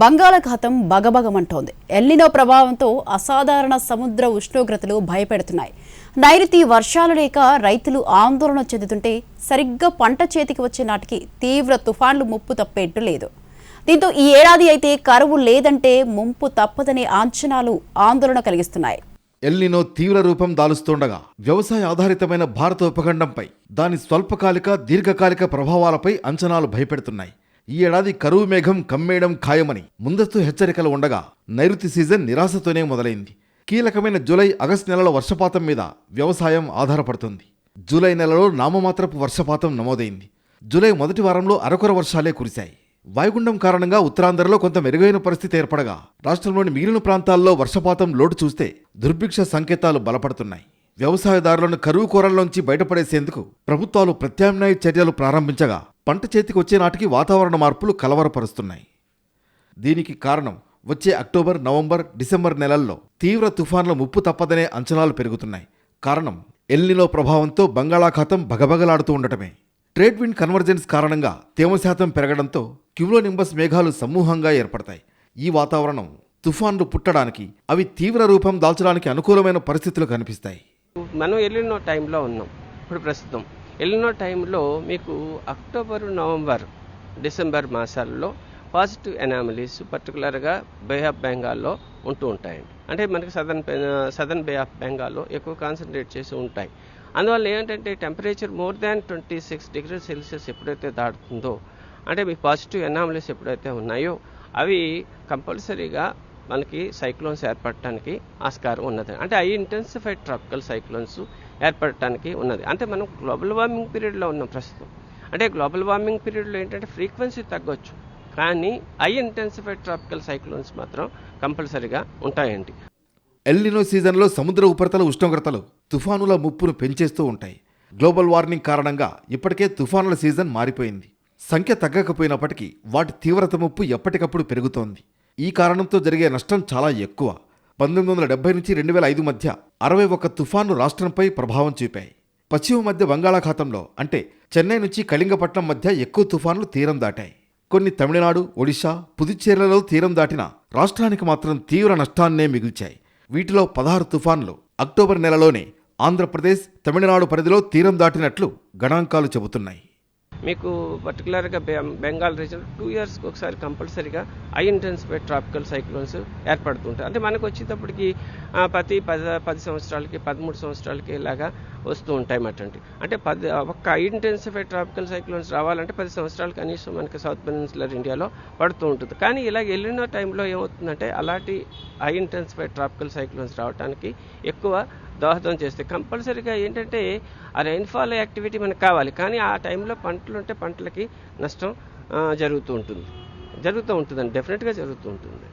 బంగాళాఖాతం బగబగమంటోంది. ఎల్నినో ప్రభావంతో అసాధారణ సముద్ర ఉష్ణోగ్రతలు భయపెడుతున్నాయి. నైరుతి వర్షాలు లేక రైతులు ఆందోళన చెందుతుంటే సరిగ్గా పంట చేతికి వచ్చే నాటికి తీవ్ర తుఫాన్లు ముప్పు తప్పేట్టు లేదు. దీంతో ఈ ఏడాది అయితే కరువు లేదంటే ముంపు తప్పదనే అంచనాలు ఆందోళన కలిగిస్తున్నాయి. ఎల్నినో తీవ్ర రూపం దాలుస్తుండగా వ్యవసాయ ఆధారితమైన భారత ఉపఖండంపై దాని స్వల్పకాలిక దీర్ఘకాలిక ప్రభావాలపై అంచనాలు భయపెడుతున్నాయి. ఈ ఏడాది కరువు మేఘం కమ్మేయడం ఖాయమని ముందస్తు హెచ్చరికలు ఉండగా నైరుతి సీజన్ నిరాశతోనే మొదలైంది. కీలకమైన జూలై, ఆగస్టు నెలల వర్షపాతం మీద వ్యవసాయం ఆధారపడుతుంది. జూలై నెలలో నామమాత్రపు వర్షపాతం నమోదైంది. జూలై మొదటి వారంలో అరకొర వర్షాలే కురిశాయి. వాయుగుండం కారణంగా ఉత్తరాంధ్రలో కొంత మెరుగైన పరిస్థితి ఏర్పడగా రాష్ట్రంలోని మిగిలిన ప్రాంతాల్లో వర్షపాతం లోటు చూస్తే దుర్భిక్ష సంకేతాలు బలపడుతున్నాయి. వ్యవసాయదారులను కరువు కోరల్లోంచి బయటపడేసేందుకు ప్రభుత్వాలు ప్రత్యామ్నాయ చర్యలు ప్రారంభించగా పంట చేతికి వచ్చే నాటికి వాతావరణ మార్పులు కలవరపరుస్తున్నాయి. దీనికి కారణం వచ్చే అక్టోబర్, నవంబర్, డిసెంబర్ నెలల్లో తీవ్ర తుఫాన్ల ముప్పు తప్పదనే అంచనాలు పెరుగుతున్నాయి. కారణం ఎల్నినో ప్రభావంతో బంగాళాఖాతం భగభగలాడుతూ ఉండటమే. ట్రేడ్ విండ్ కన్వర్జెన్స్ కారణంగా తేమ శాతం పెరగడంతో క్యూములోనింబస్ మేఘాలు సమూహంగా ఏర్పడతాయి. ఈ వాతావరణం తుఫాన్లు పుట్టడానికి, అవి తీవ్ర రూపం దాల్చడానికి అనుకూలమైన పరిస్థితులు కనిపిస్తాయి. మనం ఎల్నినో టైంలో ఉన్నాం. ఇప్పుడు ప్రస్తుతం ఎల్నినో టైంలో మీకు అక్టోబర్, నవంబర్, డిసెంబర్ మాసాల్లో పాజిటివ్ ఎనామలీస్ పర్టికులర్గా బే ఆఫ్ బెంగాల్లో ఉంటూ ఉంటాయండి. అంటే మనకి సదర్న్ బే ఆఫ్ బెంగాల్లో ఎక్కువ కాన్సన్ట్రేట్ చేసి ఉంటాయి. అందువల్ల ఏంటంటే temperature more than 26 degree Celsius ఎప్పుడైతే దాటుతుందో, అంటే మీ పాజిటివ్ ఎనామలీస్ ఎప్పుడైతే ఉన్నాయో అవి కంపల్సరీగా మనకి సైక్లోన్స్ ఏర్పడటానికి ఆస్కారం ఉన్నది. అంటే ఐ ఇంటెన్సిఫైడ్ ట్రాపికల్ సైక్లోన్స్ ఏర్పడటానికి ఉన్నది. అంటే మనం గ్లోబల్ వార్మింగ్ పీరియడ్లో ఉన్నాం ప్రస్తుతం. అంటే గ్లోబల్ వార్మింగ్ పీరియడ్లో ఏంటంటే ఫ్రీక్వెన్సీ తగ్గొచ్చు, కానీ ఐ ఇంటెన్సిఫైడ్ ట్రాపికల్ సైక్లోన్స్ మాత్రం కంపల్సరీగా ఉంటాయండి. ఎల్నినో సీజన్లో సముద్ర ఉపరితల ఉష్ణోగ్రతలు తుఫానుల ముప్పును పెంచేస్తూ ఉంటాయి. గ్లోబల్ వార్మింగ్ కారణంగా ఇప్పటికే తుఫానుల సీజన్ మారిపోయింది. సంఖ్య తగ్గకపోయినప్పటికీ వాటి తీవ్రత ముప్పు ఎప్పటికప్పుడు పెరుగుతోంది. ఈ కారణంతో జరిగే నష్టం చాలా ఎక్కువ. 1970 నుంచి 2005 మధ్య 61 తుఫాన్లు రాష్ట్రంపై ప్రభావం చూపాయి. పశ్చిమ మధ్య బంగాళాఖాతంలో, అంటే చెన్నై నుంచి కళింగపట్నం మధ్య ఎక్కువ తుఫాన్లు తీరం దాటాయి. కొన్ని తమిళనాడు, ఒడిశా, పుదుచ్చేరిలలో తీరం దాటిన రాష్ట్రానికి మాత్రం తీవ్ర నష్టాన్నే మిగిల్చాయి. వీటిలో 16 తుఫాన్లు అక్టోబర్ నెలలోనే ఆంధ్రప్రదేశ్, తమిళనాడు పరిధిలో తీరం దాటినట్లు గణాంకాలు చెబుతున్నాయి. మీకు పర్టికులర్గా బెంగాల్ రీజన్ 2 ఇయర్స్కి ఒకసారి కంపల్సరీగా ఐ ఇంటెన్సిఫైడ్ ట్రాపికల్ సైక్లోన్స్ ఏర్పడుతుంటాయి. అంటే మనకు వచ్చేటప్పటికి ప్రతి 10 సంవత్సరాలకి, 13 సంవత్సరాలకి ఇలాగా వస్తూ ఉంటాయి అటువంటి. అంటే ఒక్క ఐ ఇంటెన్సిఫైడ్ ట్రాపికల్ సైక్లోన్స్ రావాలంటే 10 సంవత్సరాలు కనీసం మనకి సౌత్ పెనిన్సులర్ ఇండియాలో పడుతూ ఉంటుంది. కానీ ఇలా వెళ్ళిన టైంలో ఏమవుతుందంటే అలాంటి ఐ ఇంటెన్సిఫైడ్ ట్రాపికల్ సైక్లోన్స్ రావడానికి ఎక్కువ దోహదం చేస్తాయి. కంపల్సరీగా ఏంటంటే ఆ రెయిన్ఫాల్ యాక్టివిటీ మనకు కావాలి, కానీ ఆ టైంలో పంటలు ఉంటే పంటలకి నష్టం జరుగుతూ ఉంటుందండి. డెఫినెట్గా జరుగుతూ ఉంటుంది.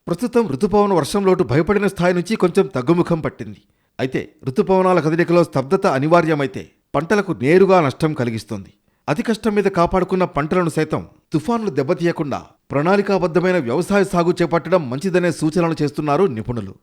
ప్రస్తుతం రుతుపవన వర్షం లోటు భయపడిన స్థాయి నుంచి కొంచెం తగ్గుముఖం పట్టింది. అయితే రుతుపవనాల కదలికలో స్తబ్దత అనివార్యమైతే పంటలకు నేరుగా నష్టం కలిగిస్తుంది. అతి కష్టం మీద కాపాడుకున్న పంటలను సైతం తుఫాన్లు దెబ్బతీయకుండా ప్రణాళికాబద్ధమైన వ్యవసాయ సాగు చేపట్టడం మంచిదనే సూచనలు చేస్తున్నారు నిపుణులు.